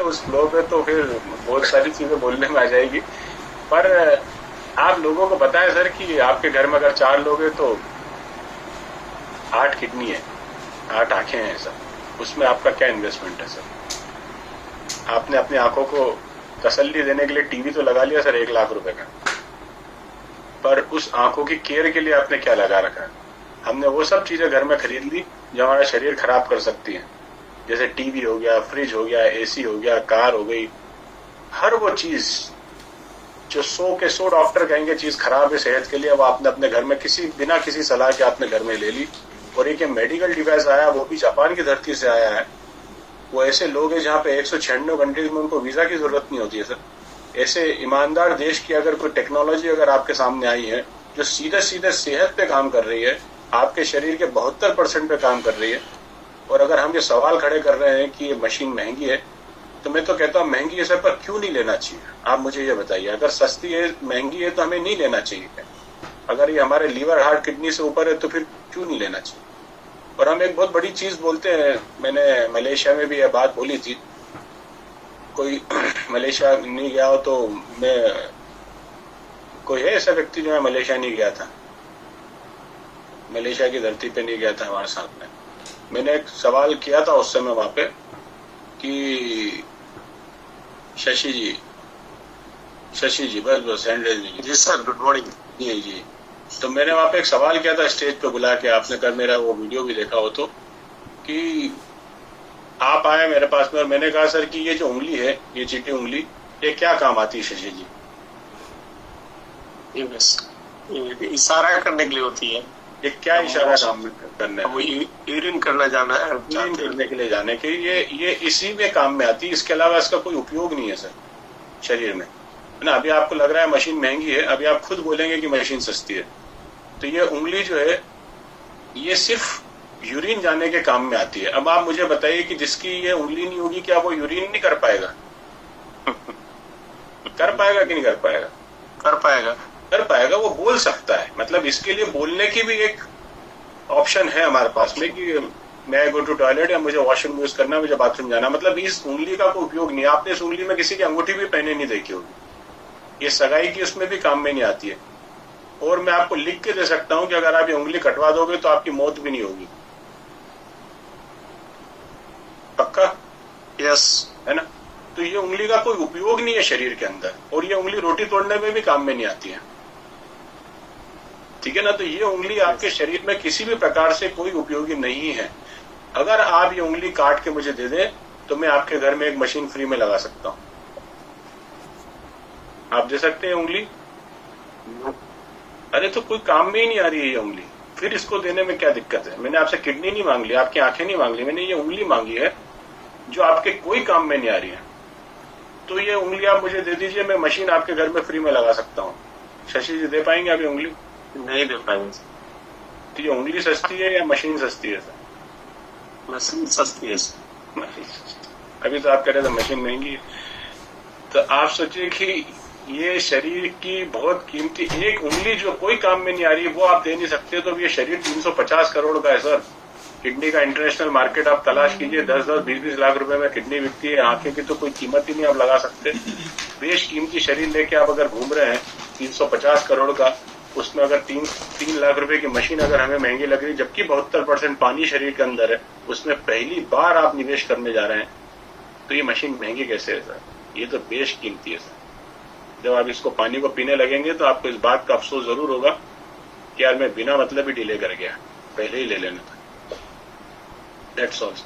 उस फ्लो पे तो फिर बहुत सारी चीजें बोलने में आ जाएगी। पर आप लोगों को बताएं सर कि आपके घर में अगर 4 लोग हैं तो 8 किडनी है, 8 आंखें हैं सर, उसमें आपका क्या इन्वेस्टमेंट है सर? आपने अपनी आंखों को तसल्ली देने के लिए टीवी तो लगा लिया सर 1 लाख रुपए का, पर उस आंखों की केयर के लिए आपने क्या लगा रखा है? हमने वो सब चीजें घर में खरीद ली जो हमारा शरीर खराब कर सकती हैं, जैसे टीवी हो गया, फ्रिज हो गया, एसी हो गया, कार हो गई। हर वो चीज जो 100 के 100 डॉक्टर कहेंगे चीज खराब है सेहत के लिए, वो आपने अपने घर में बिना किसी सलाह के आपने घर में ले ली। और एक मेडिकल डिवाइस आया, वो भी जापान की धरती से आया है। वो ऐसे लोग हैं जहाँ पे 196 कंट्रीज में उनको वीजा की जरूरत नहीं होती है सर। ऐसे ईमानदार देश की अगर कोई टेक्नोलॉजी अगर आपके सामने आई है जो सीधे सीधे सेहत पे काम कर रही है, आपके शरीर के 72% पे काम कर रही है, और अगर हम ये सवाल खड़े कर रहे हैं कि ये मशीन महंगी है, तो मैं तो कहता हूँ महंगी है सर, पर क्यों नहीं लेना चाहिए? आप मुझे ये बताइए, अगर सस्ती है, महंगी है, तो हमें नहीं लेना चाहिए। अगर ये हमारे लीवर, हार्ट, किडनी से ऊपर है तो फिर क्यों नहीं लेना चाहिए? और हम एक बहुत बड़ी चीज बोलते हैं, मैंने मलेशिया में भी यह बात बोली थी, कोई मलेशिया नहीं गया हो तो कोई है ऐसा व्यक्ति जो है मलेशिया नहीं गया था, मलेशिया की धरती पे नहीं गया था हमारे साथ में। मैंने एक सवाल किया था उस समय वहां पे कि शशि जी बस हैंडल जी सर, गुड मॉर्निंग। जी। तो मैंने वहां पे एक सवाल किया था स्टेज पे बुला के, आपने कल मेरा वो वीडियो भी देखा हो तो, कि आप आए मेरे पास में और मैंने कहा सर कि ये जो उंगली है, ये चीटी उंगली, ये क्या काम आती है शशि जी? ये बस इशारा करने के लिए होती है। ये क्या इशारा काम करने? वो यूरिन करना जाना है, यूरिन करने के लिए जाने के, ये इसी में काम में आती है, इसके अलावा इसका कोई उपयोग नहीं है सर शरीर में, है ना। अभी आपको लग रहा है मशीन महंगी है, अभी आप खुद बोलेंगे कि मशीन सस्ती है। तो ये उंगली जो है ये सिर्फ यूरिन जाने के काम में आती है। अब आप मुझे बताइए कि जिसकी ये उंगली नहीं होगी, क्या वो यूरिन नहीं कर पाएगा? कर पाएगा कि नहीं कर पाएगा? कर पाएगा। वो बोल सकता है, मतलब इसके लिए बोलने की भी एक ऑप्शन है हमारे पास में कि मैं गो टू टॉयलेट या मुझे वॉशरूम यूज करना है, मुझे बाथरूम जाना। मतलब इस उंगली का कोई उपयोग नहीं है। आपने इस उंगली में किसी की अंगूठी भी पहने नहीं देखी होगी, ये सगाई की उसमें भी काम में नहीं आती है। और मैं आपको लिख के दे सकता हूं कि अगर आप ये उंगली कटवा दोगे तो आपकी मौत भी नहीं होगी। पक्का? यस, है ना। तो ये उंगली का कोई उपयोग नहीं है शरीर के अंदर, और ये उंगली रोटी तोड़ने में भी काम में नहीं आती है, ठीक है ना। तो ये उंगली आपके शरीर में किसी भी प्रकार से कोई उपयोगी नहीं है। अगर आप ये उंगली काट के मुझे दे दें तो मैं आपके घर में एक मशीन फ्री में लगा सकता हूं। आप दे सकते हैं उंगली? अरे तो कोई काम में ही नहीं आ रही है ये उंगली, फिर इसको देने में क्या दिक्कत है? मैंने आपसे किडनी नहीं मांग ली, आपकी आंखें नहीं मांग ली, मैंने ये उंगली मांगी है जो आपके कोई काम में नहीं आ रही है। तो ये उंगली आप मुझे दे दीजिए, मैं मशीन आपके घर में फ्री में लगा सकता हूँ। शशि जी दे पाएंगे आप ये उंगली? नहीं दे पाएंगे। तो ये उंगली सस्ती है या मशीन सस्ती है सर? मशीन सस्ती है। अभी तो आप कह रहे थे मशीन महंगी है। तो आप सोचिए कि ये शरीर की बहुत कीमती एक उंगली जो कोई काम में नहीं आ रही, वो आप दे नहीं सकते। तो ये शरीर 350 करोड़ का है सर। किडनी का इंटरनेशनल मार्केट आप तलाश कीजिए, 10-10, 20-20 लाख रुपए में किडनी बिकती है। आंखें की तो कोई कीमत ही नहीं आप लगा सकते। बेशकीमती शरीर लेके आप अगर घूम रहे हैं 350 करोड़ का, उसमें अगर 3 लाख रुपए की मशीन अगर हमें महंगी लग रही, जबकि 72% पानी शरीर के अंदर है, उसमें पहली बार आप निवेश करने जा रहे हैं, तो ये मशीन महंगी कैसे है सर? ये तो बेशकीमती है सर। जब आप इसको पानी को पीने लगेंगे तो आपको इस बात का अफसोस जरूर होगा कि यार मैं बिना मतलब ही डिले कर गया, पहले ही ले लेना था। That's all.